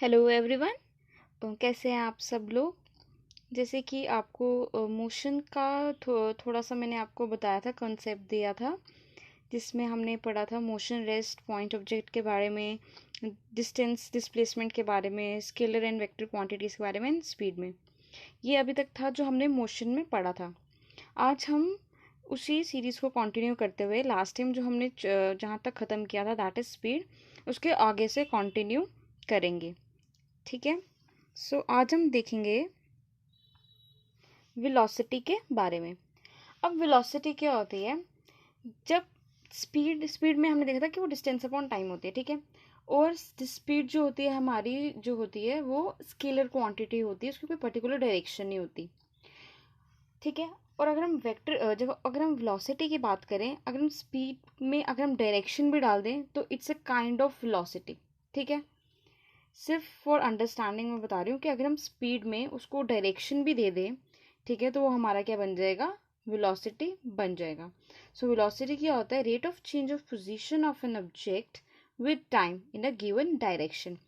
Hello everyone. कैसे हैं आप सब लोग। जैसे कि आपको मोशन का थोड़ा सा मैंने आपको बताया था, कॉन्सेप्ट दिया था, जिसमें हमने पढ़ा था मोशन, रेस्ट, पॉइंट ऑब्जेक्ट के बारे में, डिस्टेंस, डिस्प्लेसमेंट के बारे में, स्केलर एंड वेक्टर क्वांटिटीज़ के बारे में, स्पीड में। ये अभी तक था जो हमने मोशन में पढ़ा था। आज हम उसी सीरीज़ को कंटिन्यू करते हुए लास्ट टाइम जो हमने जहाँ तक ख़त्म किया था, दैट इज़ स्पीड, उसके आगे से कंटिन्यू करेंगे। ठीक है। सो आज हम देखेंगे वेलोसिटी के बारे में। अब वेलोसिटी क्या होती है? जब स्पीड में हमने देखा था कि वो डिस्टेंस अपॉन टाइम होती है, ठीक है। और स्पीड जो होती है हमारी, जो होती है वो स्केलर क्वांटिटी होती है, उसकी कोई पर्टिकुलर डायरेक्शन नहीं होती, ठीक है। और अगर हम अगर हम वेलोसिटी की बात करें, अगर हम स्पीड में अगर हम डायरेक्शन भी डाल दें तो it's a kind of velocity, ठीक है। सिर्फ फॉर अंडरस्टैंडिंग में बता रही हूँ कि अगर हम स्पीड में उसको डायरेक्शन भी दे दें, ठीक है, तो वो हमारा क्या बन जाएगा? वेलोसिटी बन जाएगा। सो वेलोसिटी क्या होता है? Rate of change of position of an object with time in a given direction.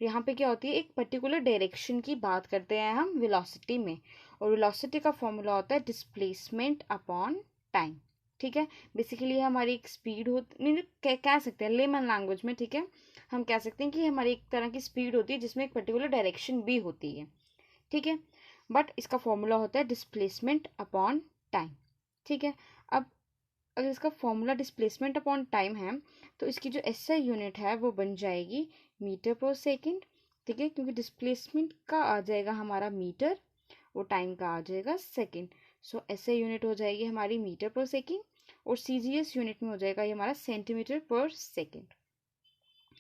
यहाँ पे क्या होती है? एक पर्टिकुलर डायरेक्शन की बात करते हैं हम वेलोसिटी में, और वेलोसिटी का फॉर्मूला होता है डिस्प्लेसमेंट अपॉन टाइम, ठीक है। बेसिकली हमारी एक स्पीड होती, मीन कह सकते हैं लेमन लैंग्वेज में, ठीक है, हम कह सकते हैं कि हमारी एक तरह की स्पीड होती है जिसमें एक पर्टिकुलर डायरेक्शन भी होती है, ठीक है। बट इसका फॉर्मूला होता है डिस्प्लेसमेंट अपॉन टाइम, ठीक है। अब अगर इसका फॉर्मूला डिस्प्लेसमेंट अपॉन टाइम है तो इसकी जो एसआई यूनिट है वो बन जाएगी मीटर पर सेकेंड, ठीक है, क्योंकि डिस्प्लेसमेंट का आ जाएगा हमारा मीटर और टाइम का आ जाएगा सेकेंड। सो एसआई यूनिट हो जाएगी हमारी मीटर पर सेकेंड, और सीजीएस यूनिट में हो जाएगा ये हमारा सेंटीमीटर पर सेकेंड,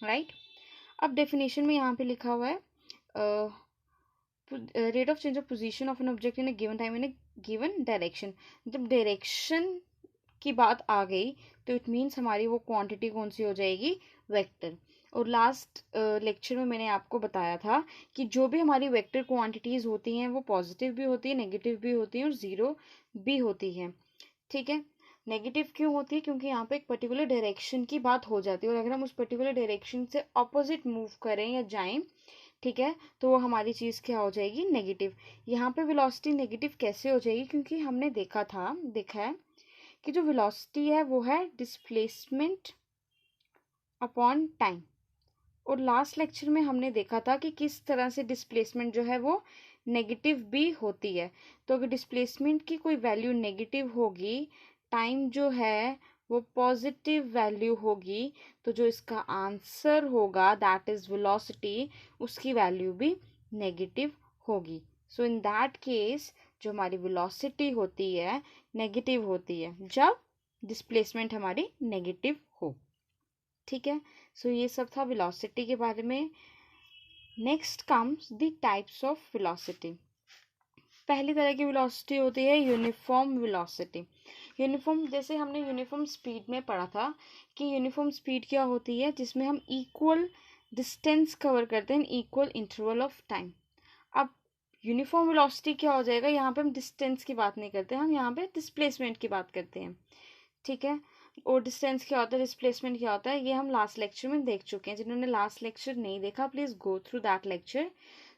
राइट। अब डेफिनेशन में यहाँ पे लिखा हुआ है rate of change of position of an object in a given time in a given direction. जब डायरेक्शन की बात आ गई तो इट मीन्स हमारी वो क्वांटिटी कौन सी हो जाएगी? वेक्टर। और लास्ट लेक्चर में मैंने आपको बताया था कि जो भी हमारी वेक्टर क्वांटिटीज होती हैं वो पॉजिटिव भी होती है, नेगेटिव भी होती हैं और ज़ीरो भी होती है, ठीक है। नेगेटिव क्यों होती है? क्योंकि यहाँ पे एक पर्टिकुलर डायरेक्शन की बात हो जाती है, और अगर हम उस पर्टिकुलर डायरेक्शन से ऑपोजिट मूव करें या जाएं, ठीक है, तो वो हमारी चीज़ क्या हो जाएगी? नेगेटिव। यहाँ पे वेलोसिटी नेगेटिव कैसे हो जाएगी? क्योंकि हमने देखा है कि जो वेलोसिटी है वो है डिस्प्लेसमेंट अपॉन टाइम। और लास्ट लेक्चर में हमने देखा था कि किस तरह से डिस्प्लेसमेंट जो है वो नेगेटिव भी होती है। तो अगर डिस्प्लेसमेंट की कोई वैल्यू नेगेटिव होगी, टाइम जो है वो पॉजिटिव वैल्यू होगी, तो जो इसका आंसर होगा दैट इज वेलोसिटी, उसकी वैल्यू भी नेगेटिव होगी। सो इन दैट केस जो हमारी वेलोसिटी होती है नेगेटिव होती है जब डिस्प्लेसमेंट हमारी नेगेटिव हो, ठीक है। सो ये सब था वेलोसिटी के बारे में। Next comes the types of velocity. पहली तरह की वेलोसिटी होती है यूनिफॉर्म वेलोसिटी। यूनिफॉर्म, जैसे हमने यूनिफॉर्म स्पीड में पढ़ा था कि यूनिफॉर्म स्पीड क्या होती है? जिसमें हम इक्वल डिस्टेंस कवर करते हैं, इक्वल इंटरवल ऑफ टाइम। अब यूनिफॉर्म वेलोसिटी क्या हो जाएगा? यहाँ पे हम डिस्टेंस की बात नहीं करते, हम यहाँ पे डिस्प्लेसमेंट की बात करते हैं, ठीक है। और डिस्टेंस क्या होता है, डिस्प्लेसमेंट क्या होता है, ये हम लास्ट लेक्चर में देख चुके हैं। जिन्होंने लास्ट लेक्चर नहीं देखा, please go through that lecture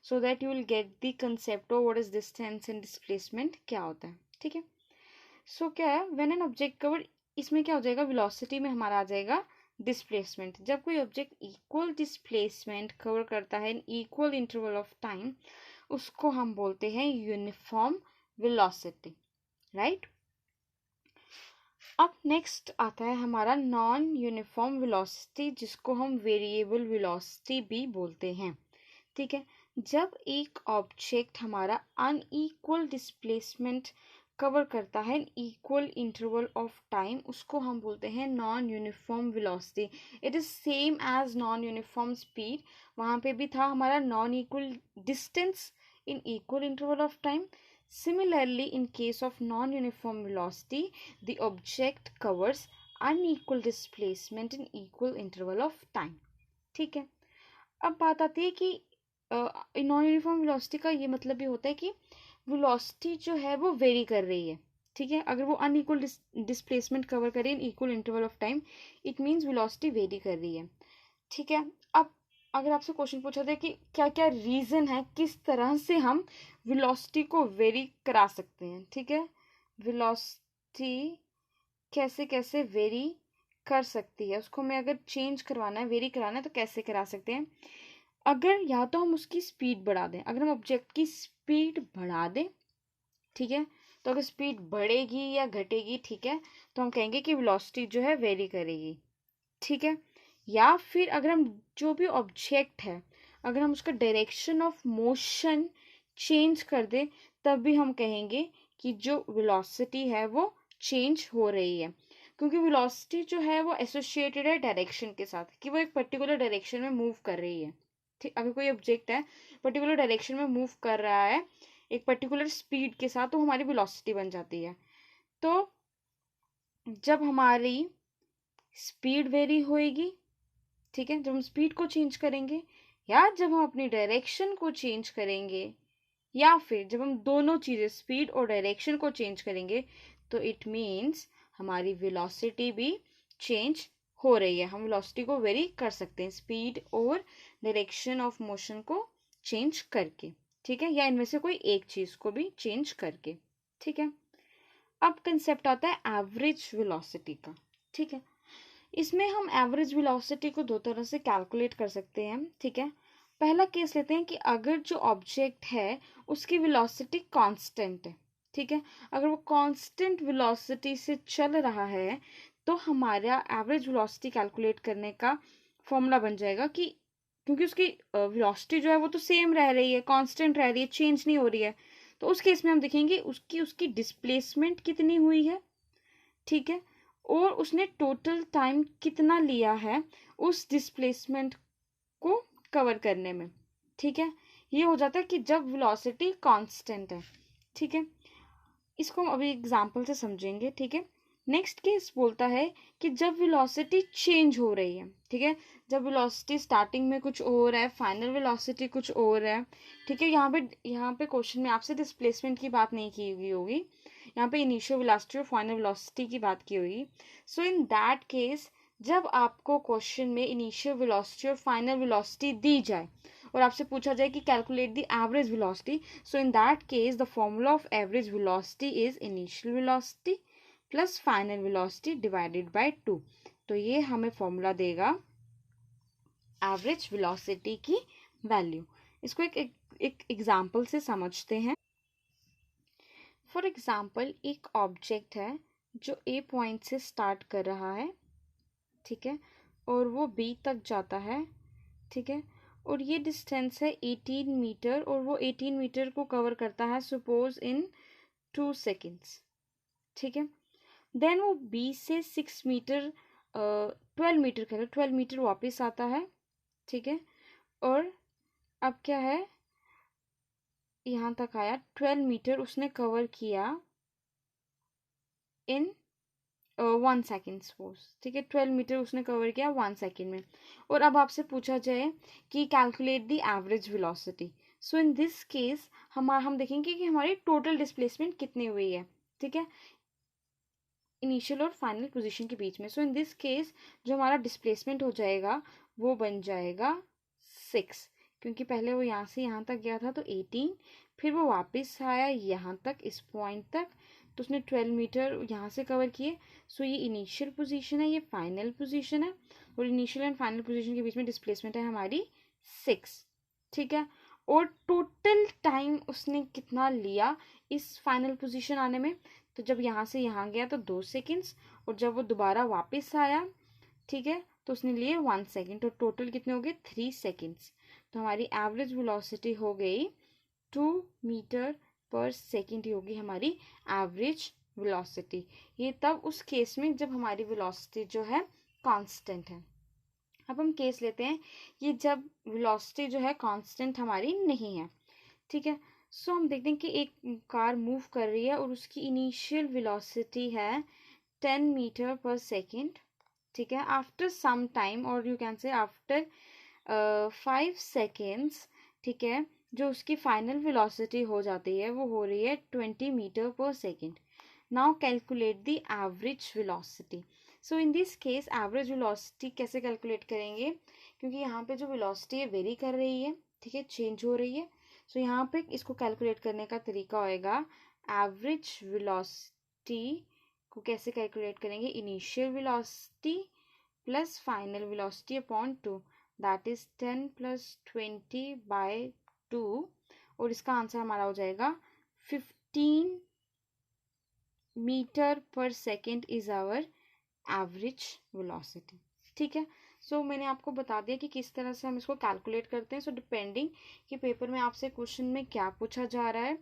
so that you will get the concept of what is distance and displacement क्या होता है, ठीक है। सो क्या है, व्हेन एन ऑब्जेक्ट कवर, इसमें क्या हो जाएगा? वेलोसिटी में हमारा आ जाएगा डिस्प्लेसमेंट। जब कोई ऑब्जेक्ट इक्वल डिस्प्लेसमेंट कवर करता है in equal interval of time, उसको हम बोलते हैं यूनिफॉर्म वेलोसिटी, राइट। अब नेक्स्ट आता है हमारा नॉन यूनिफॉर्म वेलोसिटी, जिसको हम वेरिएबल वेलोसिटी भी बोलते हैं, ठीक है। जब एक ऑब्जेक्ट हमारा अनइक्वल डिस्प्लेसमेंट कवर करता है in equal interval of time, उसको हम बोलते हैं non uniform velocity. It is same as non uniform speed. वहाँ पे भी था हमारा non equal distance in equal interval of time. Similarly, in case of non-uniform velocity, the object covers unequal displacement in equal interval of time, ठीक है। अब बात आती है कि नॉन यूनिफॉर्म वेलोसिटी का ये मतलब भी होता है कि वेलोसिटी जो है वो वेरी कर रही है, ठीक है। अगर वो अनइक्वल डिस्प्लेसमेंट कवर करे इन equal interval of time, it means velocity very कर रही है, ठीक है। अब अगर आपसे क्वेश्चन पूछा जाए कि क्या क्या रीजन है, किस तरह से हम वेलोसिटी को वेरी करा सकते हैं, ठीक है, वेलोसिटी कैसे कैसे वेरी कर सकती है, उसको हमें अगर चेंज करवाना है, वेरी कराना है, तो कैसे करा सकते हैं। अगर या तो हम उसकी स्पीड बढ़ा दें, अगर हम ऑब्जेक्ट की स्पीड बढ़ा दें, ठीक है, तो अगर स्पीड बढ़ेगी या घटेगी, ठीक है, तो हम कहेंगे कि वेलोसिटी जो है वेरी करेगी, ठीक है। या फिर अगर हम जो भी ऑब्जेक्ट है, अगर हम उसका डायरेक्शन ऑफ मोशन चेंज कर दें, तब भी हम कहेंगे कि जो वेलोसिटी है वो चेंज हो रही है, क्योंकि वेलोसिटी जो है वो एसोसिएटेड है डायरेक्शन के साथ, कि वो एक पर्टिकुलर डायरेक्शन में मूव कर रही है, ठीक। अगर कोई ऑब्जेक्ट है पर्टिकुलर डायरेक्शन में मूव कर रहा है एक पर्टिकुलर स्पीड के साथ, तो हमारी वेलोसिटी बन जाती है। तो जब हमारी स्पीड वेरी होएगी, ठीक है, जब हम स्पीड को चेंज करेंगे, या जब हम अपनी डायरेक्शन को चेंज करेंगे, या फिर जब हम दोनों चीजें स्पीड और डायरेक्शन को चेंज करेंगे, तो इट मीन्स हमारी वेलोसिटी भी चेंज हो रही है। हम वेलोसिटी को वेरी कर सकते हैं स्पीड और डायरेक्शन ऑफ मोशन को चेंज करके, ठीक है, या इनमें से कोई एक चीज को भी चेंज करके, ठीक है। अब कंसेप्ट आता है एवरेज वेलोसिटी का, ठीक है। इसमें हम एवरेज वेलोसिटी को दो तरह से कैलकुलेट कर सकते हैं, ठीक है। पहला केस लेते हैं कि अगर जो ऑब्जेक्ट है उसकी वेलोसिटी कांस्टेंट है, ठीक है, अगर वो कांस्टेंट वेलोसिटी से चल रहा है, तो हमारा एवरेज वेलोसिटी कैलकुलेट करने का फॉर्मूला बन जाएगा कि, क्योंकि उसकी वेलोसिटी जो है वो तो सेम रह रही है, कांस्टेंट रह रही है, चेंज नहीं हो रही है, तो उस केस में हम देखेंगे उसकी उसकी डिस्प्लेसमेंट कितनी हुई है, ठीक है, और उसने टोटल टाइम कितना लिया है उस डिस्प्लेसमेंट को कवर करने में, ठीक है। ये हो जाता है कि जब वेलोसिटी कांस्टेंट है, ठीक है। इसको हम अभी एग्जांपल से समझेंगे, ठीक है। नेक्स्ट केस बोलता है कि जब वेलोसिटी चेंज हो रही है, ठीक है, जब वेलोसिटी स्टार्टिंग में कुछ और है, फाइनल वेलोसिटी कुछ और है, ठीक है। यहाँ पे क्वेश्चन में आपसे डिस्प्लेसमेंट की बात नहीं की गई होगी, यहाँ पे इनिशियल वेलोसिटी और फाइनल वेलोसिटी की बात की होगी। सो इन दैट केस, जब आपको क्वेश्चन में इनिशियल वेलोसिटी और फाइनल वेलोसिटी दी जाए और आपसे पूछा जाए कि calculate the average velocity, so in that case the formula of average velocity is initial velocity plus final velocity divided by 2। तो ये हमें फॉर्मूला देगा एवरेज वेलोसिटी की वैल्यू। इसको एक एग्जाम्पल से समझते हैं। फॉर एग्जाम्पल, एक ऑब्जेक्ट है जो ए पॉइंट से स्टार्ट कर रहा है, ठीक है, और वो बी तक जाता है, ठीक है, और ये डिस्टेंस है 18 मीटर, और वो 18 मीटर को कवर करता है सपोज इन 2 सेकेंड्स, ठीक है। देन वो बी से 6 मीटर 12 मीटर कह लो, 12 मीटर वापस आता है, ठीक है, और अब क्या है, यहाँ तक आया, 12 मीटर उसने कवर किया इन 1 सेकेंड सपोज, ठीक है, 12 मीटर उसने कवर किया 1 सेकेंड में। और अब आपसे पूछा जाए कि calculate the average velocity, so in this case हम देखेंगे कि हमारी टोटल डिस्प्लेसमेंट कितनी हुई है, ठीक है, इनिशियल और फाइनल पोजीशन के बीच में। सो इन दिस केस जो हमारा डिस्प्लेसमेंट हो जाएगा वो बन जाएगा 6, क्योंकि पहले वो यहाँ से यहाँ तक गया था तो 18, फिर वो वापस आया यहाँ तक, इस पॉइंट तक, तो उसने 12 मीटर यहाँ से कवर किए। सो ये इनिशियल पोजीशन है, ये फाइनल पोजीशन है, और इनिशियल एंड फाइनल पोजीशन के बीच में डिस्प्लेसमेंट है हमारी 6, ठीक है। और टोटल टाइम उसने कितना लिया इस फाइनल पोजीशन आने में, तो जब यहाँ से यहाँ गया तो 2 सेकेंड्स, और जब वो दोबारा वापस आया, ठीक है, तो उसने लिए 1 सेकेंड, तो टोटल कितने हो गए 3 सेकेंड्स। तो हमारी एवरेज वेलोसिटी हो गई 2 मीटर पर सेकेंड, ही होगी हमारी एवरेज वेलोसिटी। ये तब उस केस में जब हमारी वेलोसिटी जो है कांस्टेंट है। अब हम केस लेते हैं कि जब वेलोसिटी जो है कांस्टेंट हमारी नहीं है, ठीक है। सो हम देखते हैं कि एक कार मूव कर रही है और उसकी इनिशियल वेलोसिटी है 10 मीटर पर सेकेंड, ठीक है। आफ्टर सम टाइम, और you can say after 5 seconds, ठीक है, जो उसकी फाइनल वेलोसिटी हो जाती है वो हो रही है 20 मीटर पर second. Now calculate the average velocity. So in this case average velocity कैसे कैलकुलेट करेंगे, क्योंकि यहाँ पे जो वेलोसिटी है वेरी कर रही है, ठीक है, चेंज हो रही है। सो यहाँ पे इसको कैलकुलेट करने का तरीका होएगा, एवरेज वेलोसिटी को कैसे कैलकुलेट करेंगे, initial velocity plus final velocity upon 2, that is 10 plus 20/2, और इसका आंसर हमारा हो जाएगा 15 मीटर पर second is our average velocity, ठीक है। सो मैंने आपको बता दिया कि किस तरह से हम इसको कैलकुलेट करते हैं। सो डिपेंडिंग कि पेपर में आपसे क्वेश्चन में क्या पूछा जा रहा है,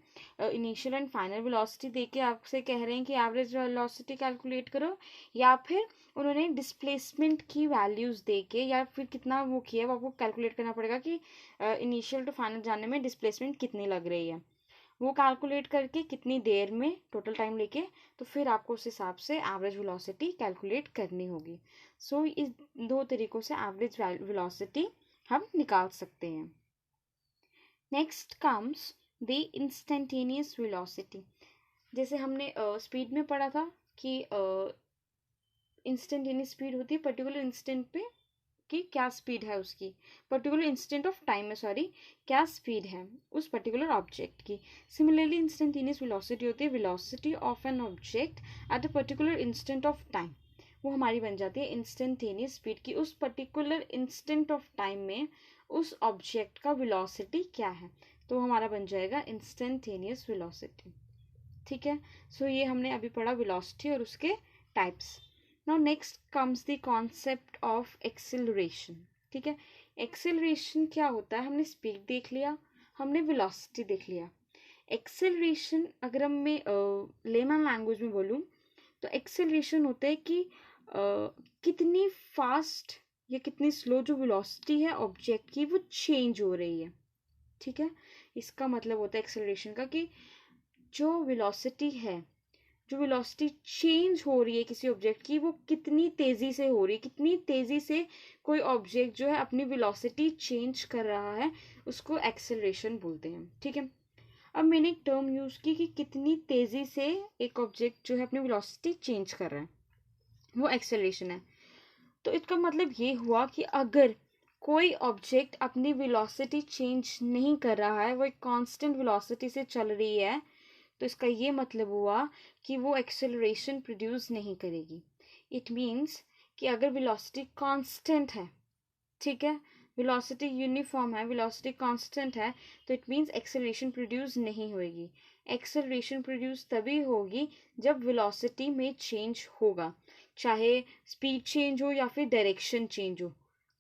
इनिशियल एंड फाइनल वेलोसिटी देके आपसे कह रहे हैं कि एवरेज वेलोसिटी कैलकुलेट करो, या फिर उन्होंने डिस्प्लेसमेंट की वैल्यूज देके या फिर कितना वो किया, वो आपको कैलकुलेट करना पड़ेगा कि इनिशियल टू फाइनल जाने में डिस्प्लेसमेंट कितनी लग रही है, वो कैलकुलेट करके कितनी देर में टोटल टाइम लेके, तो फिर आपको उस हिसाब से एवरेज वेलोसिटी कैलकुलेट करनी होगी। सो इस दो तरीकों से एवरेज वेलोसिटी हम निकाल सकते हैं। Next comes the instantaneous velocity. जैसे हमने स्पीड में पढ़ा था कि इंस्टेंटेनियस स्पीड होती है पर्टिकुलर इंस्टेंट पे कि क्या स्पीड है उसकी, पर्टिकुलर इंस्टेंट ऑफ टाइम में सॉरी क्या स्पीड है उस पर्टिकुलर ऑब्जेक्ट की। सिमिलरली इंस्टेंटेनियस वेलोसिटी होती है velocity of an object at a particular instant of time, वो हमारी बन जाती है इंस्टेंटेनियस स्पीड की उस पर्टिकुलर इंस्टेंट ऑफ टाइम में उस ऑब्जेक्ट का वेलोसिटी क्या है, तो हमारा बन जाएगा इंस्टेंटेनियस वेलोसिटी, ठीक है। सो ये हमने अभी पढ़ा वेलोसिटी और उसके types. Now next comes the concept of acceleration, ठीक है। एक्सेलरेशन क्या होता है, हमने स्पीड देख लिया, हमने वेलोसिटी देख लिया। एक्सेलरेशन अगर मैं लेमन लैंग्वेज में बोलूँ तो एक्सेलरेशन होता है कि कितनी फास्ट या कितनी स्लो जो वेलोसिटी है ऑब्जेक्ट की वो चेंज हो रही है, ठीक है। इसका मतलब होता है एक्सेलरेशन का कि जो वेलोसिटी है, जो वेलोसिटी चेंज हो रही है किसी ऑब्जेक्ट की, वो कितनी तेजी से हो रही है, कितनी तेजी से कोई ऑब्जेक्ट जो है अपनी वेलोसिटी चेंज कर रहा है, उसको एक्सेलरेशन बोलते हैं, ठीक है। अब मैंने एक टर्म यूज की कि कितनी तेजी से एक ऑब्जेक्ट जो है अपनी वेलोसिटी चेंज कर रहा है, वो एक्सेलरेशन है। तो इसका मतलब ये हुआ कि अगर कोई ऑब्जेक्ट अपनी वेलोसिटी चेंज नहीं कर रहा है, वो एक कांस्टेंट वेलोसिटी से चल रही है, तो इसका ये मतलब हुआ कि वो एक्सेलरेशन प्रोड्यूस नहीं करेगी। इट मीन्स कि अगर वेलोसिटी कांस्टेंट है, ठीक है, वेलोसिटी यूनिफॉर्म है, वेलोसिटी कांस्टेंट है, तो इट मीन्स एक्सेलरेशन प्रोड्यूस नहीं होगी। एक्सेलरेशन प्रोड्यूस तभी होगी जब वेलोसिटी में चेंज होगा, चाहे स्पीड चेंज हो या फिर डायरेक्शन चेंज हो।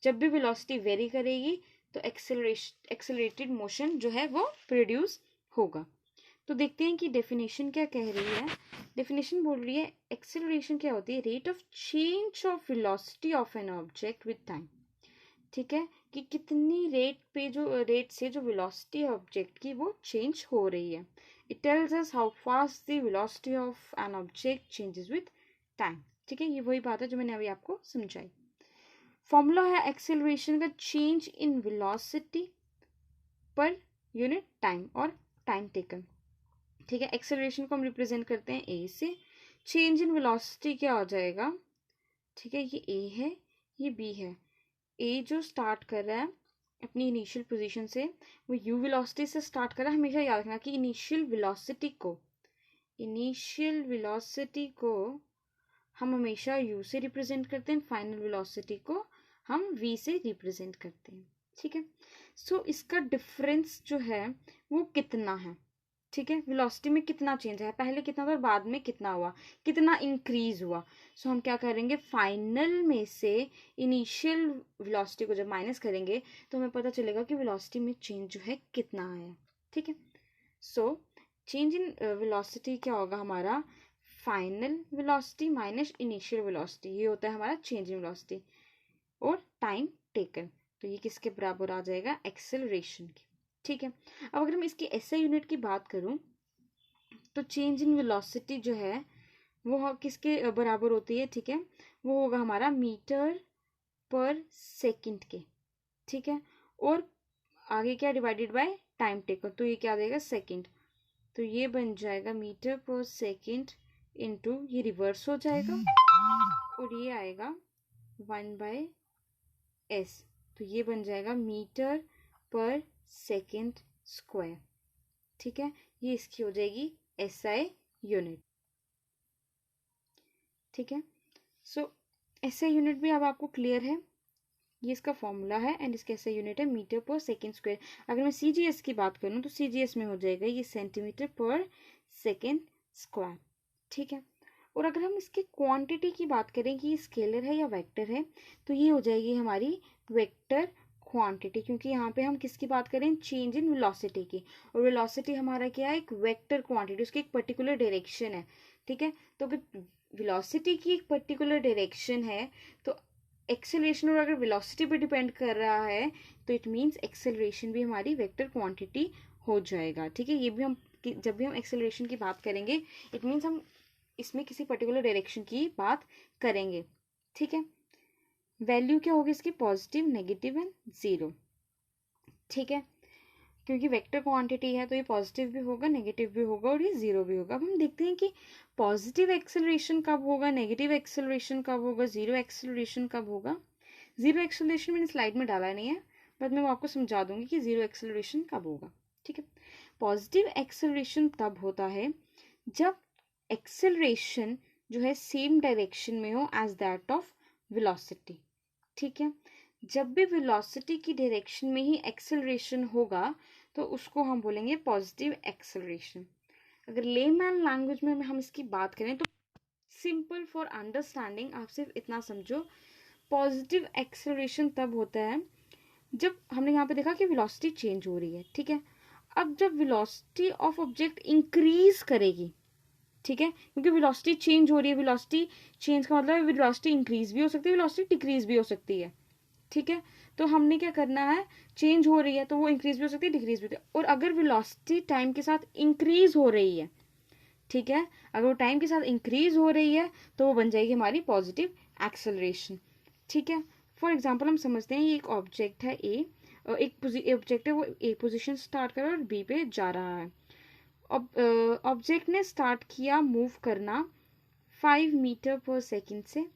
जब भी वेलोसिटी वेरी करेगी तो एक्सेलरेटेड मोशन जो है वो प्रोड्यूस होगा। तो देखते हैं कि डेफिनेशन क्या कह रही है। डेफिनेशन बोल रही है एक्सेलरेशन क्या होती है, rate of change of velocity of an object with time, ठीक है, कि कितनी रेट पे जो रेट से जो वेलोसिटी है ऑब्जेक्ट की वो चेंज हो रही है। It tells us how fast the velocity of an object changes with time, ठीक है। ये वही बात है जो मैंने अभी आपको समझाई। फॉर्मूला है एक्सेलरेशन का, change in velocity per unit time और टाइम टेकन, ठीक है। एक्सेलरेशन को हम रिप्रेजेंट करते हैं ए से, चेंज इन वेलोसिटी क्या हो जाएगा, ठीक है, ये ए है ये बी है। ए जो स्टार्ट कर रहा है अपनी इनिशियल पोजीशन से, वो यू वेलोसिटी से स्टार्ट कर रहा है। हमेशा याद रखना कि इनिशियल वेलोसिटी को हम हमेशा यू से रिप्रेजेंट करते हैं, फाइनल वेलोसिटी को हम वी से रिप्रेजेंट करते हैं, ठीक है। सो इसका डिफरेंस जो है वो कितना है, ठीक है, वेलोसिटी में कितना चेंज है, पहले कितना था और बाद में कितना हुआ, कितना इंक्रीज हुआ। सो हम क्या करेंगे, फाइनल में से इनिशियल वेलोसिटी को जब माइनस करेंगे तो हमें पता चलेगा कि वेलोसिटी में चेंज जो है कितना आया, ठीक है। सो चेंज इन वेलोसिटी क्या होगा हमारा, final velocity minus initial velocity, ये होता है हमारा चेंज इन वेलोसिटी, और टाइम टेकन, तो ये किसके बराबर आ जाएगा, एक्सेलरेशन की, ठीक है। अब अगर मैं इसकी एसआई यूनिट की बात करूं तो चेंज इन वेलोसिटी जो है वो किसके बराबर होती है, ठीक है, वो होगा हमारा मीटर पर सेकंड के, ठीक है। और आगे क्या डिवाइडेड बाय टाइम टेकन, तो ये क्या आ जाएगा सेकंड, तो ये बन जाएगा मीटर पर सेकंड इंटू ये रिवर्स हो जाएगा और ये आएगा 1/s, तो ये बन जाएगा मीटर पर सेकेंड स्क्वायर। ठीक है, ये इसकी हो जाएगी SI यूनिट। ठीक है, सो SI यूनिट भी अब आपको क्लियर है, ये इसका फॉर्मूला है एंड इसका SI यूनिट है मीटर पर सेकेंड स्क्वायर। अगर मैं CGS की बात करूँ तो CGS में हो जाएगा ये सेंटीमीटर पर सेकेंड स्क्वायर। ठीक है, और अगर हम इसके क्वांटिटी की बात करें कि ये स्केलर है या वेक्टर है, तो ये हो जाएगी हमारी वेक्टर क्वांटिटी, क्योंकि यहाँ पे हम किसकी बात करें, चेंज इन वेलोसिटी की, और वेलोसिटी हमारा क्या है, एक वेक्टर क्वांटिटी, उसकी एक पर्टिकुलर डायरेक्शन है। ठीक है, तो अगर वेलोसिटी की एक पर्टिकुलर डायरेक्शन है तो एक्सेलरेशन, और अगर वेलोसिटी पे डिपेंड कर रहा है तो इट मीन्स एक्सेलरेशन भी हमारी वेक्टर क्वांटिटी हो जाएगा। ठीक है, ये भी हम जब भी हम एक्सेलरेशन की बात करेंगे इट मीन्स हम इसमें किसी पर्टिकुलर डायरेक्शन की बात करेंगे। ठीक है, वैल्यू क्या होगी इसकी, पॉजिटिव, नेगेटिव एंड जीरो। ठीक है, क्योंकि वेक्टर क्वांटिटी है तो ये पॉजिटिव भी होगा, नेगेटिव भी होगा और ये जीरो भी होगा। अब हम देखते हैं कि पॉजिटिव एक्सेलरेशन कब होगा, नेगेटिव एक्सेलरेशन कब होगा, जीरो एक्सेलरेशन कब होगा। जीरो एक्सेलरेशन मैंने स्लाइड में डाला नहीं है, बट मैं आपको समझा दूंगी कि जीरो एक्सेलरेशन कब होगा। ठीक है, पॉजिटिव एक्सेलरेशन तब होता है जब एक्सेलरेशन जो है सेम डायरेक्शन में हो एज दैट ऑफ वेलोसिटी। ठीक है, जब भी वेलोसिटी की डायरेक्शन में ही एक्सेलरेशन होगा तो उसको हम बोलेंगे पॉजिटिव एक्सेलरेशन। अगर लेमैन लैंग्वेज में हम इसकी बात करें तो सिंपल फॉर अंडरस्टैंडिंग आप सिर्फ इतना समझो, पॉजिटिव एक्सेलरेशन तब होता है जब हमने यहाँ पे देखा कि वेलोसिटी चेंज हो रही है। ठीक है, अब जब वेलोसिटी ऑफ ऑब्जेक्ट इंक्रीज करेगी, ठीक है, क्योंकि वेलोसिटी चेंज हो रही है, वेलोसिटी चेंज का मतलब वेलोसिटी इंक्रीज भी हो सकती है, वेलोसिटी डिक्रीज भी हो सकती है। ठीक है, तो हमने क्या करना है, चेंज हो रही है तो वो इंक्रीज भी हो सकती है, डिक्रीज भी हो सकती है, और अगर वेलोसिटी टाइम के साथ इंक्रीज हो रही है, ठीक है, अगर वो टाइम के साथ इंक्रीज हो रही है तो वो बन जाएगी हमारी पॉजिटिव एक्सेलरेशन। ठीक है, फॉर एग्जाम्पल हम समझते हैं ये एक ऑब्जेक्ट है ए, एक ऑब्जेक्ट है वो ए पोजिशन स्टार्ट कर रहा है और बी पे जा रहा है। ऑब्जेक्ट ने स्टार्ट किया मूव करना 5 मीटर पर सेकेंड से।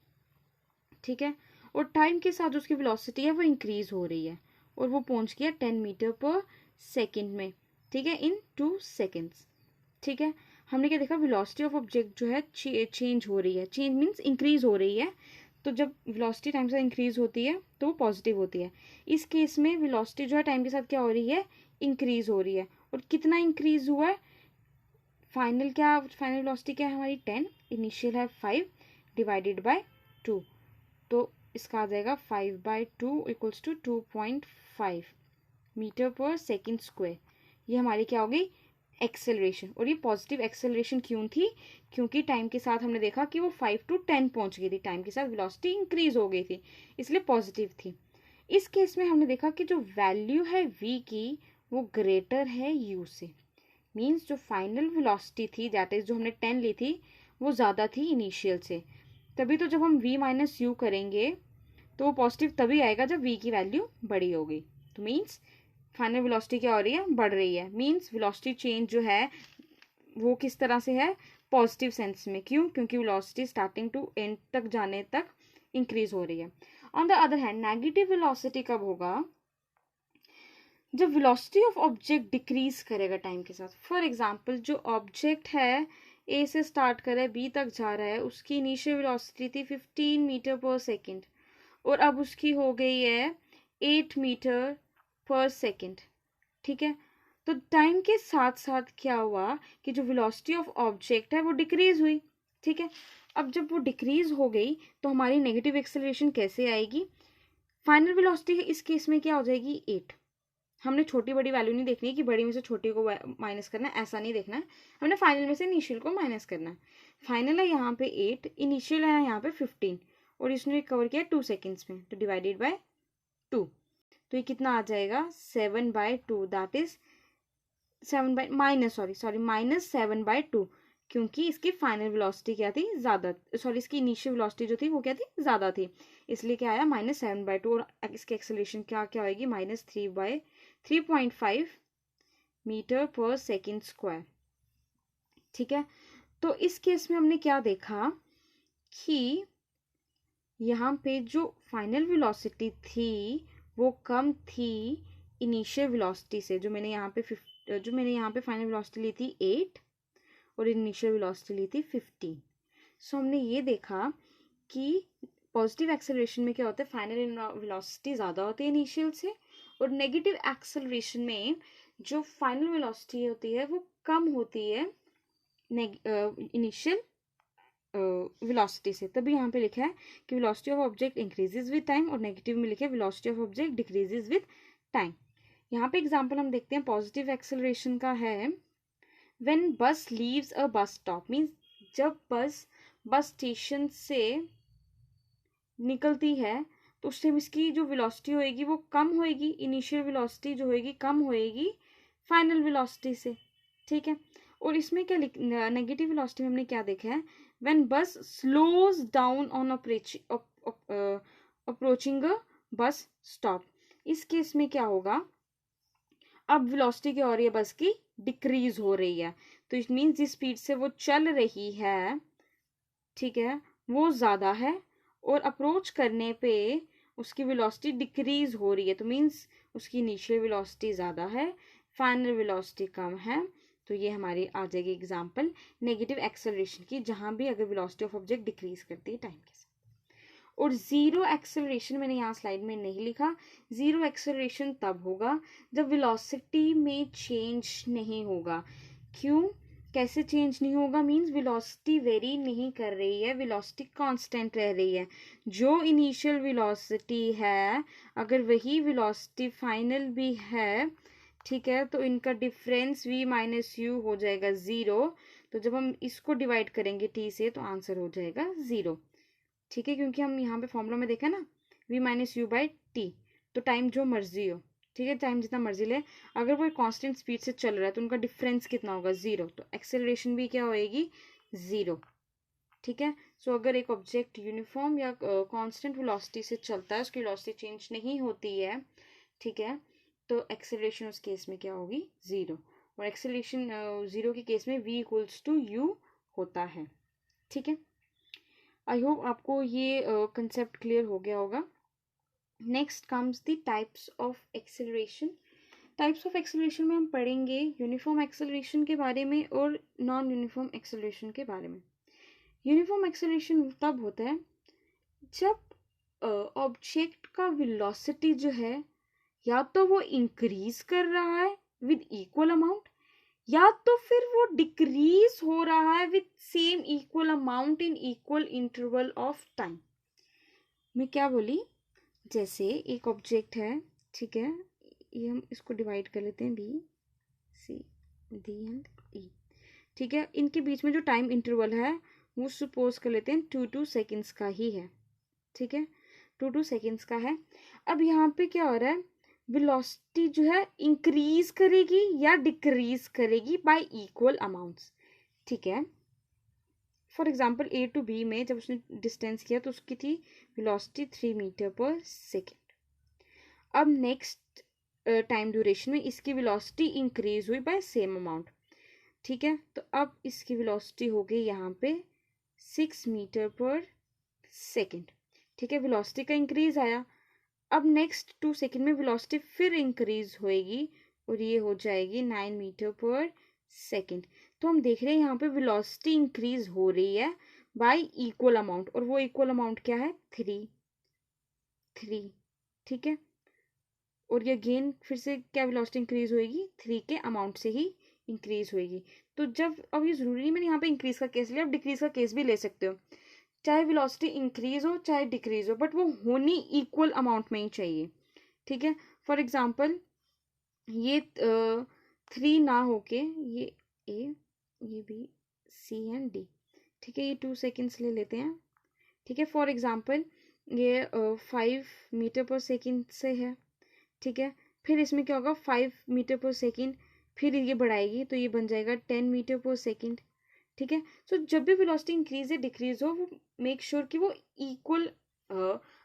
ठीक है, और टाइम के साथ उसकी वेलोसिटी है वो इंक्रीज हो रही है और वो पहुंच गया 10 मीटर पर सेकेंड में। ठीक है, इन 2 सेकेंड्स। ठीक है, हमने क्या देखा, वेलोसिटी ऑफ ऑब्जेक्ट जो है चेंज हो रही है, चेंज मीन्स इंक्रीज हो रही है, तो जब वेलोसिटी टाइम के साथ इंक्रीज होती है तो वो पॉजिटिव होती है। इस केस में वेलोसिटी जो है टाइम के साथ क्या हो रही है, इंक्रीज हो रही है, और कितना इंक्रीज हुआ है, फाइनल वेलोसिटी क्या है हमारी 10, इनिशियल है 5 डिवाइडेड बाय 2, तो इसका आ जाएगा 5/2 इक्वल्स टू 2.5 मीटर पर सेकेंड स्क्वायर। ये हमारी क्या हो गई, एक्सेलरेशन। और ये पॉजिटिव एक्सेलरेशन क्यों थी, क्योंकि टाइम के साथ हमने देखा कि वो 5 to 10 पहुंच गई थी, टाइम के साथ वेलोसिटी इंक्रीज हो गई थी, इसलिए पॉजिटिव थी। इस केस में हमने देखा कि जो वैल्यू है v की वो ग्रेटर है u से, मीन्स जो फाइनल वेलोसिटी थी दैट इज जो हमने 10 ली थी वो ज़्यादा थी इनिशियल से, तभी तो जब हम v माइनस यू करेंगे तो वो पॉजिटिव तभी आएगा जब v की वैल्यू बड़ी होगी। तो मीन्स फाइनल वेलोसिटी क्या हो रही है, बढ़ रही है, मीन्स वेलोसिटी चेंज जो है वो किस तरह से है, पॉजिटिव सेंस में। क्यों, क्योंकि वेलोसिटी स्टार्टिंग टू एंड तक जाने तक इंक्रीज हो रही है। On the other hand negative velocity कब होगा, जब वेलोसिटी ऑफ ऑब्जेक्ट डिक्रीज करेगा टाइम के साथ। फॉर एग्जांपल जो ऑब्जेक्ट है ए से स्टार्ट कर रहा है बी तक जा रहा है, उसकी इनिशियल वेलोसिटी थी 15 मीटर पर सेकेंड और अब उसकी हो गई है 8 मीटर पर सेकेंड। ठीक है, तो टाइम के साथ साथ क्या हुआ कि जो वेलोसिटी ऑफ ऑब्जेक्ट है वो डिक्रीज हुई। ठीक है, अब जब वो डिक्रीज हो गई तो हमारी नेगेटिव एक्सेलरेशन कैसे आएगी, फाइनल वेलोसिटी इस केस में क्या हो जाएगी 8। हमने छोटी बड़ी वैल्यू नहीं देखनी है कि बड़ी में से छोटी को माइनस करना है, ऐसा नहीं देखना है, हमने फाइनल में से इनिशियल को माइनस करना है। फाइनल है यहाँ पे 8, इनिशियल है यहाँ पे 15 और इसने कवर किया 2 सेकेंड्स में, तो डिवाइडेड बाय 2, तो ये कितना आ जाएगा 7/2, दैट इज 7/2, क्योंकि इसकी फाइनल वेलोसिटी क्या थी, ज़्यादा, सॉरी इसकी इनिशियल वेलोसिटी जो थी वो क्या थी, ज़्यादा थी, इसलिए क्या आया -7/2 और इसकी एक्सेलरेशन क्या क्या होगी -3.5 मीटर पर सेकेंड स्क्वायर। ठीक है, तो इस केस में हमने क्या देखा कि यहाँ पे जो फाइनल वेलोसिटी थी वो कम थी इनिशियल वेलोसिटी से। जो मैंने यहाँ पे फाइनल वेलोसिटी ली थी 8 और इनिशियल वेलोसिटी ली थी 15। सो हमने ये देखा कि पॉजिटिव एक्सेलरेशन में क्या होता है, फाइनल वेलोसिटी ज़्यादा होती है इनिशियल से, और नेगेटिव एक्सेलरेशन में जो फाइनल वेलोसिटी होती है वो कम होती है इनिशियल वेलोसिटी से। तभी यहाँ पे लिखा है कि velocity of object increases with time, और नेगेटिव में लिखा है velocity of object decreases with time. यहाँ पे एग्जांपल हम देखते हैं पॉजिटिव एक्सेलरेशन का है, व्हेन बस leaves a bus stop, means जब बस स्टेशन से निकलती है तो उस टाइम इसकी जो वेलोसिटी होएगी वो कम होएगी, इनिशियल वेलोसिटी जो होएगी कम होएगी फाइनल वेलोसिटी से, ठीक है। और इसमें क्या नेगेटिव वेलोसिटी में हमने क्या देखा है, व्हेन बस slows down on approaching a bus stop. इस केस में क्या होगा, अब वेलोसिटी क्या हो रही है, बस की डिक्रीज हो रही है, तो इट मीन्स जिस स्पीड से वो चल रही है, ठीक है, वो ज़्यादा है, और अप्रोच करने पे उसकी वेलोसिटी डिक्रीज हो रही है, तो मीन्स उसकी इनिशियल वेलोसिटी ज़्यादा है, फाइनल वेलोसिटी कम है। तो ये हमारी आ जाएगी एग्जांपल नेगेटिव एक्सेलरेशन की, जहाँ भी अगर वेलोसिटी ऑफ ऑब्जेक्ट डिक्रीज करती है टाइम के साथ। और जीरो एक्सेलरेशन मैंने यहाँ स्लाइड में नहीं लिखा। जीरो एक्सेलरेशन तब होगा जब वेलोसिटी में चेंज नहीं होगा। क्यों, कैसे चेंज नहीं होगा, मीन्स वेलोसिटी वेरी नहीं कर रही है, वेलोसिटी कांस्टेंट रह रही है। जो इनिशियल वेलोसिटी है अगर वही वेलोसिटी फाइनल भी है, ठीक है, तो इनका डिफरेंस v माइनस यू हो जाएगा 0। तो जब हम इसको डिवाइड करेंगे t से तो आंसर हो जाएगा 0, ठीक है, क्योंकि हम यहाँ पे फॉर्मूला में देखा ना v minus you by T, तो टाइम जो मर्जी हो, ठीक है, टाइम जितना मर्जी ले, अगर वो कांस्टेंट स्पीड से चल रहा है तो उनका डिफरेंस कितना होगा 0, तो एक्सेलरेशन भी क्या होएगी 0, ठीक है। सो अगर एक ऑब्जेक्ट यूनिफॉर्म या कांस्टेंट वेलोसिटी से चलता है, उसकी वेलोसिटी चेंज नहीं होती है, ठीक है, तो एक्सेलरेशन उस केस में क्या होगी 0, और एक्सेलरेशन 0 के केस में v इक्वल्स टू यू होता है, ठीक है। आई होप आपको ये कंसेप्ट क्लियर हो गया होगा। Next comes the types of acceleration. Types of acceleration में हम पढ़ेंगे यूनिफॉर्म एक्सेलरेशन के बारे में और नॉन यूनिफॉर्म एक्सेलरेशन के बारे में। यूनिफॉर्म एक्सेलरेशन तब होता है जब ऑब्जेक्ट का वेलोसिटी जो है या तो वो इंक्रीज कर रहा है विद इक्वल अमाउंट, या तो फिर वो डिक्रीज हो रहा है with same equal amount in equal interval of time. मैं क्या बोली, जैसे एक ऑब्जेक्ट है, ठीक है, ये हम इसको डिवाइड कर लेते हैं बी सी डी एंड ई, ठीक है, इनके बीच में जो टाइम इंटरवल है वो सपोज कर लेते हैं 2 सेकेंड्स का ही है, ठीक है, 2 सेकेंड्स का है। अब यहाँ पे क्या हो रहा है, वेलोसिटी जो है इंक्रीज करेगी या डिक्रीज करेगी बाय इक्वल अमाउंट्स, ठीक है। For example A to B में जब उसने डिस्टेंस किया तो उसकी थी वेलोसिटी 3 मीटर पर सेकेंड। अब नेक्स्ट टाइम ड्यूरेशन में इसकी वेलोसिटी इंक्रीज हुई बाय सेम अमाउंट, ठीक है, तो अब इसकी वेलोसिटी हो गई यहाँ पे 6 मीटर पर सेकेंड, ठीक है, वेलोसिटी का इंक्रीज आया। अब नेक्स्ट 2 सेकेंड में वेलोसिटी फिर इंक्रीज होएगी और ये हो जाएगी 9 मीटर पर सेकेंड। तो हम देख रहे हैं यहाँ पे वेलोसिटी इंक्रीज हो रही है बाय इक्वल अमाउंट, और वो इक्वल अमाउंट क्या है 3, ठीक है, और ये अगेन फिर से क्या वेलोसिटी इंक्रीज होएगी 3 के अमाउंट से ही इंक्रीज होएगी। तो जब अब ये जरूरी नहीं मैंने यहाँ पे इंक्रीज का केस लिया, अब डिक्रीज का केस भी ले सकते हो, चाहे वेलोसिटी इंक्रीज हो चाहे डिक्रीज हो, बट वो होनी इक्वल अमाउंट में ही चाहिए, ठीक है। फॉर एग्जाम्पल ये 3 ना होके ये ए ये बी सी एंड डी, ठीक है, ये 2 सेकेंड्स ले लेते हैं, ठीक है। फॉर एग्जाम्पल ये 5 मीटर पर सेकेंड से है, ठीक है, फिर इसमें क्या होगा 5 मीटर पर सेकेंड, फिर ये बढ़ाएगी तो ये बन जाएगा 10 मीटर पर सेकेंड, ठीक है। सो जब भी वेलोसिटी इंक्रीज या डिक्रीज हो वो मेक श्योर कि वो इक्वल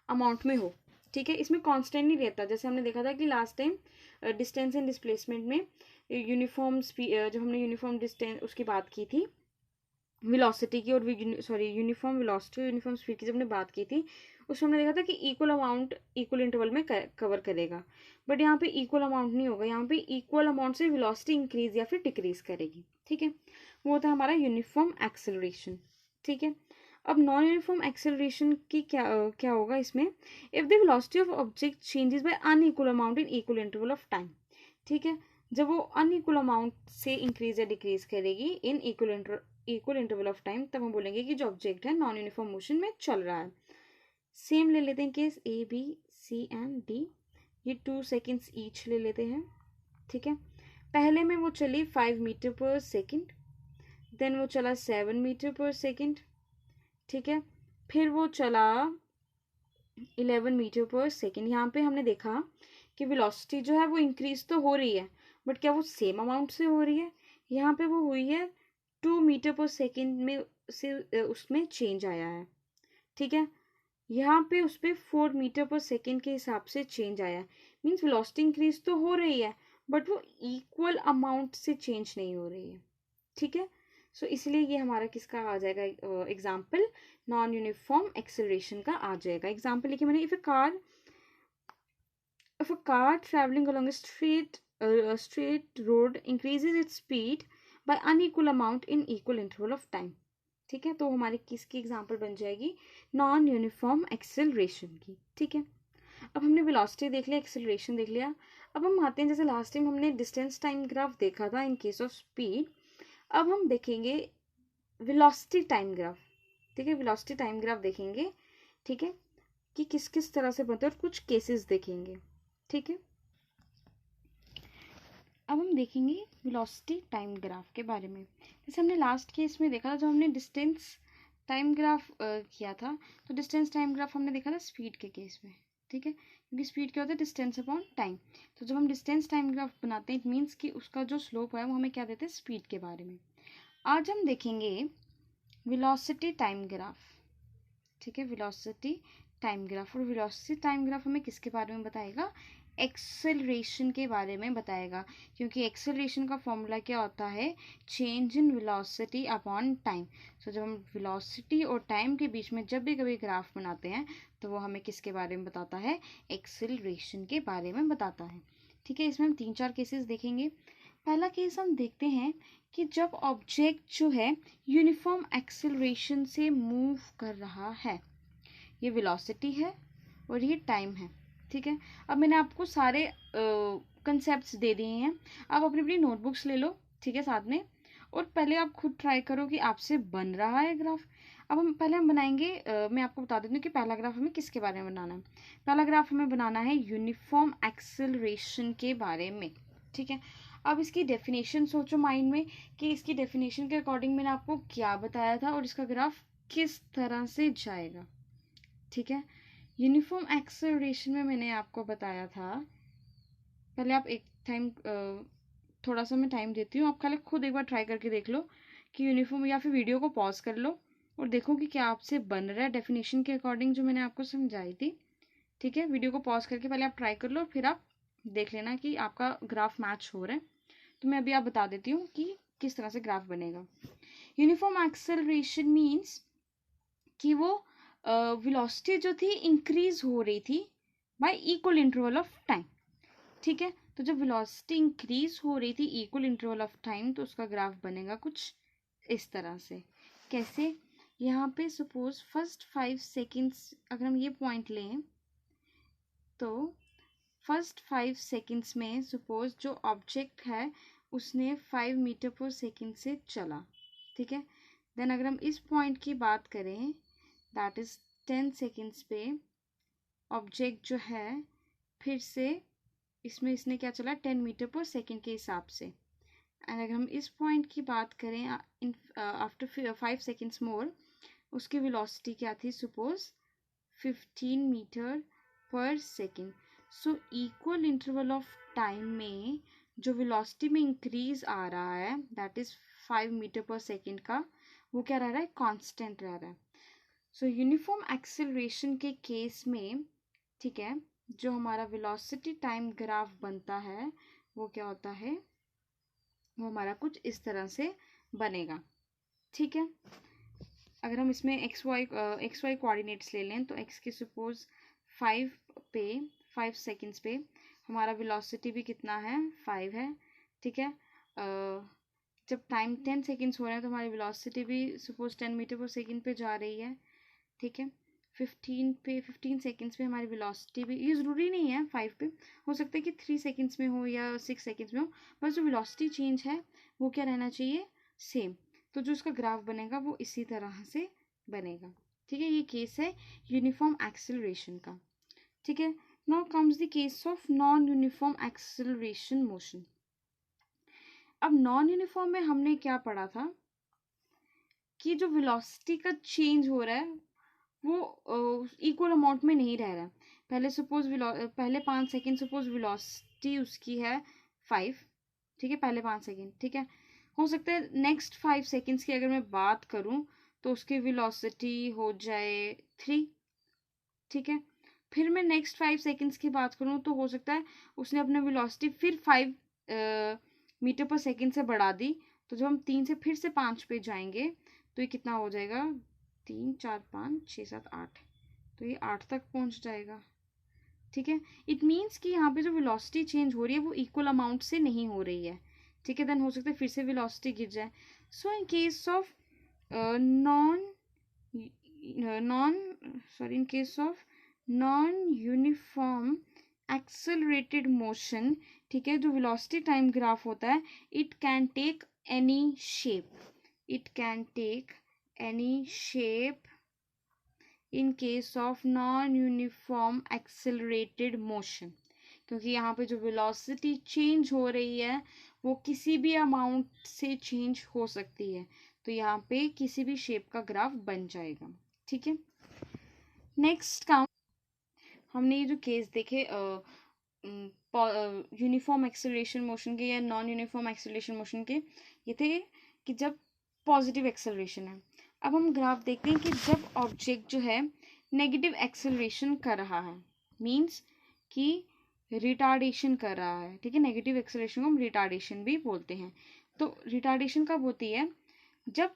अमाउंट में हो, ठीक है, इसमें कांस्टेंट नहीं रहता। जैसे हमने देखा था कि last time distance and displacement में यूनिफॉर्म जब हमने यूनिफॉर्म डिस्टेंस उसकी बात की थी, वेलोसिटी की और यूनिफॉर्म वेलोसिटी और यूनिफॉर्म स्पीड की जब हमने बात की थी, उसमें हमने देखा था कि इक्वल अमाउंट इक्वल इंटरवल में कवर करेगा, बट यहाँ पे इक्वल अमाउंट नहीं होगा, यहाँ पे इक्वल अमाउंट से वेलोसिटी इंक्रीज या फिर डिक्रीज करेगी। ठीक है, वो होता है हमारा यूनिफॉर्म एक्सेलरेशन। ठीक है, अब नॉन यूनिफॉर्म एक्सेलरेशन की क्या होगा इसमें, if the velocity of object changes by unequal amount in equal interval of time. ठीक है, जब वो अनइक्वल अमाउंट से इंक्रीज या डिक्रीज करेगी इन इक्वल इंटरवल ऑफ टाइम, तब हम बोलेंगे कि जो ऑब्जेक्ट है नॉन यूनिफॉर्म मोशन में चल रहा है। सेम ले लेते हैं case A B C and D, ये 2 सेकेंड्स ईच ले लेते हैं। ठीक है, पहले में वो चली 5 मीटर पर सेकेंड, देन वो चला 7 मीटर पर सेकेंड। ठीक है, फिर वो चला 11 मीटर पर सेकेंड। यहाँ पे हमने देखा कि वेलोसिटी जो है वो इंक्रीज तो हो रही है, बट क्या वो सेम अमाउंट से हो रही है? यहाँ पे वो हुई है 2 मीटर पर सेकेंड में से उसमें चेंज आया है। ठीक है, यहाँ पे उस पर 4 मीटर पर सेकेंड के हिसाब से चेंज आया है, मीन्स वेलोसिटी इंक्रीज तो हो रही है, बट वो इक्वल अमाउंट से चेंज नहीं हो रही है। ठीक है, सो इसलिए ये हमारा किसका आ जाएगा एग्जाम्पल, नॉन यूनिफॉर्म एक्सेलरेशन का आ जाएगा। एग्जाम्पल लिखिए मैंने, if a car traveling along a straight road increases its speed by unequal amount in equal interval of time। ठीक है, तो हमारी किसकी एग्जाम्पल बन जाएगी, नॉन यूनिफॉर्म एक्सेलरेशन की। ठीक है, अब हमने वेलोसिटी देख लिया, एक्सेलरेशन देख लिया, अब हम आते हैं, जैसे लास्ट टाइम हमने डिस्टेंस टाइम ग्राफ देखा था इन केस ऑफ स्पीड, अब हम देखेंगे वेलोसिटी टाइम ग्राफ। ठीक है, वेलोसिटी टाइम ग्राफ देखेंगे। ठीक है, कि किस किस तरह से बनते हैं और कुछ केसेस देखेंगे। ठीक है, अब हम देखेंगे वेलोसिटी टाइम ग्राफ के बारे में। जैसे हमने लास्ट केस में देखा था, जब हमने डिस्टेंस टाइम ग्राफ किया था, तो डिस्टेंस टाइम ग्राफ हमने देखा था स्पीड के केस में। ठीक है, क्योंकि स्पीड क्या होता है, डिस्टेंस अपॉन टाइम। तो जब हम डिस्टेंस टाइम ग्राफ बनाते हैं, इट मीन्स कि उसका जो स्लोप है वो हमें क्या देते हैं, स्पीड के बारे में। आज हम देखेंगे वेलोसिटी टाइम ग्राफ। ठीक है, वेलोसिटी टाइम ग्राफ, और वेलोसिटी टाइम ग्राफ हमें किसके बारे में बताएगा, एक्सेलरेशन के बारे में बताएगा, क्योंकि एक्सेलरेशन का फॉर्मूला क्या होता है, change in velocity upon time. So जब हम वेलोसिटी और टाइम के बीच में जब भी कभी ग्राफ बनाते हैं, तो वो हमें किसके बारे में बताता है, एक्सेलरेशन के बारे में बताता है। ठीक है, इसमें हम 3-4 केसेस देखेंगे। पहला केस हम देखते हैं कि जब ऑब्जेक्ट जो है यूनिफॉर्म एक्सेलरेशन से मूव कर रहा है, ये वेलोसिटी है और ये टाइम है। ठीक है, अब मैंने आपको सारे कंसेप्ट्स दे दिए हैं, आप अपनी अपनी नोटबुक्स ले लो। ठीक है, साथ में, और पहले आप खुद ट्राई करो कि आपसे बन रहा है ग्राफ। अब हम बनाएंगे, मैं आपको बता देती हूँ कि पहला ग्राफ हमें किसके बारे में बनाना है। पहला ग्राफ हमें बनाना है यूनिफॉर्म एक्सेलरेशन के बारे में। ठीक है, अब इसकी डेफिनेशन सोचो माइंड में कि इसकी डेफिनेशन के अकॉर्डिंग मैंने आपको क्या बताया था और इसका ग्राफ किस तरह से जाएगा। ठीक है, यूनिफॉर्म एक्सेलरेशन में मैंने आपको बताया था, पहले आप एक टाइम थोड़ा सा मैं टाइम देती हूँ, आप खाली खुद एक बार ट्राई करके देख लो कि यूनिफॉर्म, या फिर वीडियो को पॉज कर लो और देखो कि क्या आपसे बन रहा है डेफिनेशन के अकॉर्डिंग जो मैंने आपको समझाई थी। ठीक है, वीडियो को पॉज करके पहले आप ट्राई कर लो, फिर आप देख लेना कि आपका ग्राफ मैच हो रहा है। तो मैं अभी आप बता देती हूँ कि किस तरह से ग्राफ बनेगा। यूनिफॉर्म एक्सेलरेशन मीन्स कि वो वेलोसिटी जो थी इंक्रीज हो रही थी by equal interval of time. ठीक है, तो जब वेलोसिटी इंक्रीज हो रही थी इक्वल इंटरवल ऑफ टाइम, तो उसका ग्राफ बनेगा कुछ इस तरह से। कैसे, यहाँ पे सपोज फर्स्ट 5 सेकेंड्स अगर हम ये पॉइंट लें, तो फर्स्ट 5 सेकेंड्स में सपोज जो ऑब्जेक्ट है उसने 5 मीटर पर सेकेंड से चला। ठीक है, देन अगर हम इस पॉइंट की बात करें, दैट इज 10 सेकेंड्स पे ऑब्जेक्ट जो है फिर से इसमें इसने क्या चला, 10 मीटर पर सेकेंड के हिसाब से। एंड अगर हम इस पॉइंट की बात करें, इन आफ्टर 5 सेकेंड्स मोर, उसकी वेलोसिटी क्या थी, सपोज 15 मीटर पर second. So equal interval of time में जो वेलोसिटी में इंक्रीज आ रहा है, दैट इज 5 मीटर पर सेकेंड का, वो क्या रह रहा है, कांस्टेंट रह रहा है। सो यूनिफॉर्म एक्सेलरेशन के केस में, ठीक है, जो हमारा वेलोसिटी टाइम ग्राफ बनता है वो क्या होता है, वो हमारा कुछ इस तरह से बनेगा। ठीक है। अगर हम इसमें एक्स वाई कोऑर्डिनेट्स ले लें तो एक्स के सपोज 5 सेकेंड्स पे हमारा वेलोसिटी भी कितना है 5 है। ठीक है। जब टाइम 10 सेकेंड्स हो रहे हैं तो हमारी वेलोसिटी भी सपोज 10 मीटर पर सेकेंड पे जा रही है। ठीक है। 15 सेकेंड्स पे हमारी वेलोसिटी भी, ये ज़रूरी नहीं है 5 पे, हो सकता है कि 3 सेकेंड्स में हो या 6 सेकेंड्स में हो, बस जो वेलोसिटी चेंज है वो क्या रहना चाहिए, सेम। तो जो उसका ग्राफ बनेगा वो इसी तरह से बनेगा। ठीक है। ये केस है यूनिफॉर्म एक्सेलरेशन का। ठीक है। Now comes the case of non uniform acceleration motion. अब नॉन यूनिफॉर्म में हमने क्या पढ़ा था कि जो वेलोसिटी का चेंज हो रहा है वो इक्वल अमाउंट में नहीं रह रहा। पहले 5 सेकेंड सपोज वेलोसिटी उसकी है 5। ठीक है। पहले 5 सेकेंड। ठीक है। हो सकता है नेक्स्ट 5 सेकेंड्स की अगर मैं बात करूं तो उसकी वेलोसिटी हो जाए 3। ठीक है। फिर मैं नेक्स्ट 5 सेकेंड्स की बात करूं तो हो सकता है उसने अपने वेलोसिटी फिर 5 मीटर पर सेकेंड से बढ़ा दी। तो जब हम 3 से फिर से 5 पे जाएंगे तो ये कितना हो जाएगा, 3 4 5 6 7 8, तो ये 8 तक पहुंच जाएगा। ठीक है। इट मीन्स कि यहाँ पे जो वेलोसिटी चेंज हो रही है वो इक्वल अमाउंट से नहीं हो रही है। ठीक है। देन हो सकता है फिर से वेलोसिटी गिर जाए। So in case of non in case of non-uniform accelerated motion, ठीक है, जो velocity time graph होता है, it can take any shape in case of non-uniform accelerated motion, क्योंकि यहाँ पे जो velocity change हो रही है वो किसी भी अमाउंट से चेंज हो सकती है, तो यहाँ पे किसी भी शेप का ग्राफ बन जाएगा। ठीक है। नेक्स्ट काम, हमने ये जो केस देखे यूनिफॉर्म एक्सेलरेशन मोशन के या नॉन यूनिफॉर्म एक्सेलरेशन मोशन के, ये थे कि जब पॉजिटिव एक्सेलरेशन है। अब हम ग्राफ देखते हैं कि जब ऑब्जेक्ट जो है नेगेटिव एक्सेलरेशन कर रहा है, मींस कि रिटार्डेशन कर रहा है। ठीक है। नेगेटिव एक्सेलरेशन को हम रिटार्डेशन भी बोलते हैं। तो रिटार्डेशन कब होती है, जब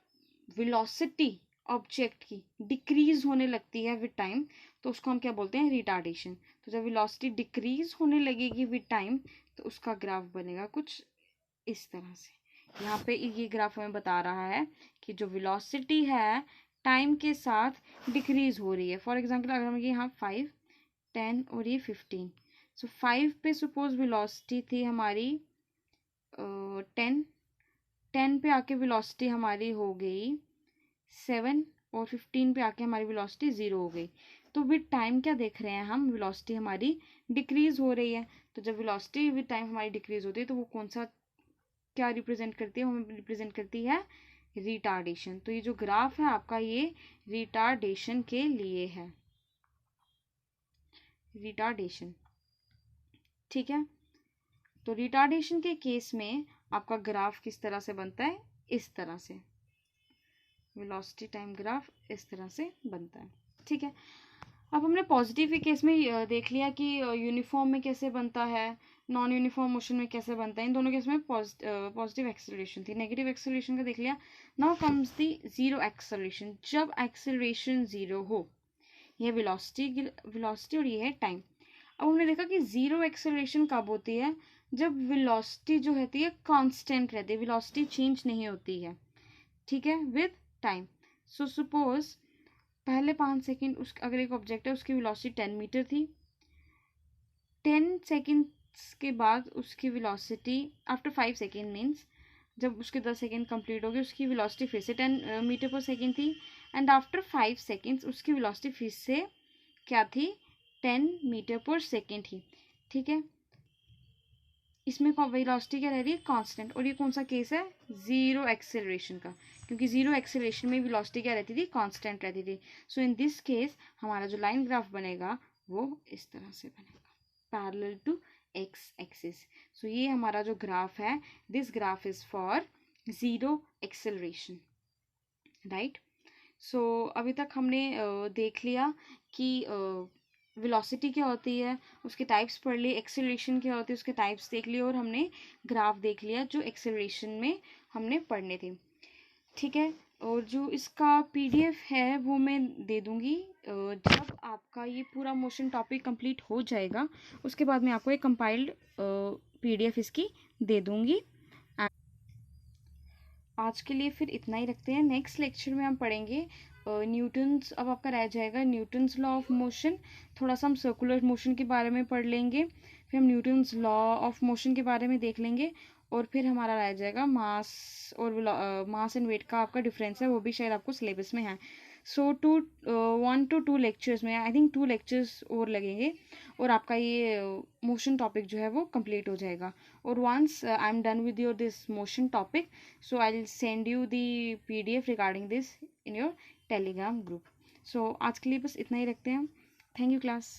वेलोसिटी ऑब्जेक्ट की डिक्रीज होने लगती है विद टाइम, तो उसको हम क्या बोलते हैं, रिटार्डेशन। तो जब वेलोसिटी डिक्रीज होने लगेगी विद टाइम तो उसका ग्राफ बनेगा कुछ इस तरह से। यहाँ पे ये ग्राफ हमें बता रहा है कि जो वेलोसिटी है टाइम के साथ डिक्रीज हो रही है। फॉर एग्जांपल अगर हम यहाँ 5 10 और ये 15, सो 5 पे सपोज वेलोसिटी थी हमारी 10 पे आके वेलोसिटी हमारी हो गई 7 और 15 पे आके हमारी वेलोसिटी 0 हो गई। तो विद टाइम क्या देख रहे हैं हम, वेलोसिटी हमारी डिक्रीज हो रही है। तो जब वेलोसिटी विद टाइम हमारी डिक्रीज होती है तो वो कौन सा क्या रिप्रेजेंट करती है, वो हमें रिप्रेजेंट करती है रिटार्डेशन। तो ये जो ग्राफ है आपका ये रिटार्डेशन के लिए है, रिटार्डेशन। ठीक है। तो रिटार्डेशन के केस में आपका ग्राफ किस तरह से बनता है, इस तरह से, वेलोसिटी टाइम ग्राफ इस तरह से बनता है। ठीक है। अब हमने पॉजिटिव के केस में देख लिया कि यूनिफॉर्म में कैसे बनता है, नॉन यूनिफॉर्म मोशन में कैसे बनता है। इन दोनों केस में पॉजिटिव एक्सेलरेशन थी। नेगेटिव एक्सेलरेशन का देख लिया। Now comes the zero acceleration, जब एक्सेलरेशन 0 हो। यह वेलोसिटी और ये है टाइम। अब हमने देखा कि जीरो एक्सेलरेशन कब होती है, जब वेलोसिटी जो रहती है कांस्टेंट रहती है, वेलोसिटी चेंज नहीं होती है। ठीक है, विद टाइम। सो सपोज पहले 5 सेकेंड अगर एक ऑब्जेक्ट है उसकी वेलोसिटी 10 मीटर थी, 10 सेकेंड्स के बाद उसकी वेलोसिटी आफ्टर 5 सेकेंड मीन्स जब उसके 10 सेकेंड कंप्लीट हो गए उसकी वेलोसिटी फिर से 10 मीटर पर सेकेंड थी, एंड आफ्टर 5 सेकेंड्स उसकी वेलोसिटी फिर से क्या थी, 10 मीटर पर सेकेंड थी। ठीक है। इसमें वेलोसिटी क्या रह रही है, कांस्टेंट। और ये कौन सा केस है, जीरो एक्सेलरेशन का, क्योंकि जीरो एक्सेलरेशन में वेलोसिटी क्या रहती थी, कांस्टेंट रहती थी। सो इन दिस केस हमारा जो लाइन ग्राफ बनेगा वो इस तरह से बनेगा, parallel to x axis. So ये हमारा जो ग्राफ है, this graph is for zero acceleration, right. So अभी तक हमने देख लिया कि वेलोसिटी क्या होती है, उसके टाइप्स पढ़ लिए, एक्सेलरेशन क्या होती है उसके टाइप्स देख लिए, और हमने ग्राफ देख लिया जो एक्सेलरेशन में हमने पढ़ने थे। ठीक है। और जो इसका पीडीएफ है वो मैं दे दूँगी जब आपका ये पूरा मोशन टॉपिक कंप्लीट हो जाएगा, उसके बाद मैं आपको एक कंपाइल्ड पीडीएफ इसकी दे दूँगी। आज के लिए फिर इतना ही रखते हैं। नेक्स्ट लेक्चर में हम पढ़ेंगे न्यूटन्स, अब आपका रह जाएगा न्यूटन्स लॉ ऑफ मोशन। थोड़ा सा हम सर्कुलर मोशन के बारे में पढ़ लेंगे, फिर हम न्यूटन्स लॉ ऑफ मोशन के बारे में देख लेंगे, और फिर हमारा रह जाएगा मास और मास एंड वेट का आपका डिफरेंस है, वो भी शायद आपको सिलेबस में है। सो 1 to 2 लेक्चर्स में, आई थिंक 2 लेक्चर्स और लगेंगे, और आपका ये मोशन टॉपिक जो है वो कंप्लीट हो जाएगा। और once I am done with your this motion topic, so I'll send you the PDF regarding this in your Telegram group. So आज के लिए बस इतना ही रखते हैं हम। Thank you class.